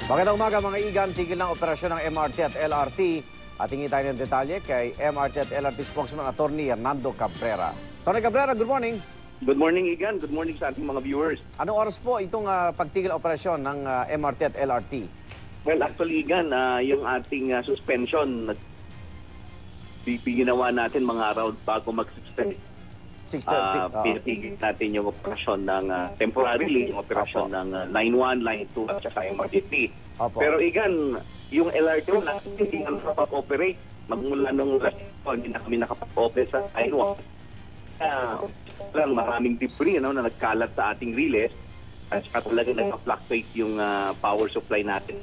Magandang umaga mga igan, tigil ng operasyon ng MRT at LRT. At hingi tayo ng detalye kay MRT at LRT spokesman Attorney Hernando Cabrera. Attorney Cabrera, good morning. Good morning, Igan. Good morning sa ating mga viewers. Anong oras po itong pagtigil operasyon ng MRT at LRT? Well, actually, Igan, yung ating suspension, ginawa natin mga araw bago mag-suspend. 6:30. Pinatigil natin yung operasyon ng temporarily, yung operasyon ng Line 1, Line 2 at saka MRT. Opo. Pero Igan, yung LRT na hindi na nakapag-operate. Magmula nung last year, hindi na kami nakapag-operate sa Line 1. Maraming debris na nagkalat sa ating relays at saka talaga nag-fluctuate yung power supply natin.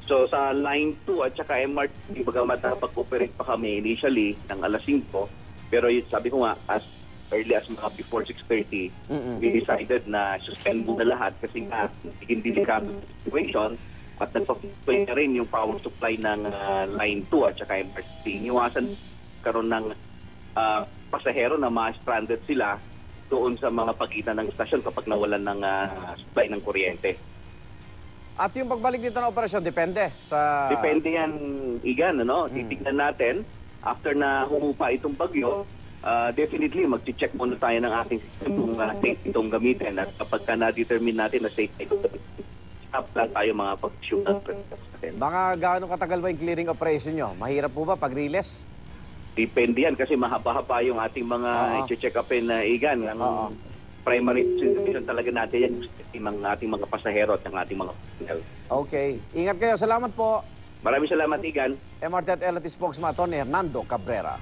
So sa Line 2 at saka MRT, bagamat nakapag-operate pa kami initially ng alas 5, pero sabi ko nga, as early as mga before 6:30, we decided na suspend muna lahat kasi nga hindi delicate situation at nagpa-fluctuate na rin yung power supply ng Line 2 at saka MRT. Iniwasan karon ng pasahero na ma-stranded sila doon sa mga pagitan ng stasyon kapag nawalan ng supply ng kuryente. At yung pagbalik dito ng operasyon, depende sa... Depende yan, Igan, ano? Titignan natin, after na humupa itong bagyo, definitely mag-check muna tayo ng ating system kung safe itong gamitin. At kapag na-determine natin na safe itong gamitin, stop lang tayo mga pag-shoot natin. Mga gaano katagal ba yung clearing operation nyo? Mahirap po ba pag-release? Depende yan kasi mahaba-haba yung ating mga i-check upin na Igan. Ang primary situation talaga natin yan yung ating mga pasahero at ang ating mga personnel. Okay. Ingat kayo. Salamat po. Maraming salamat, Igan. MRT at LRT spokesman Attorney Hernando Cabrera.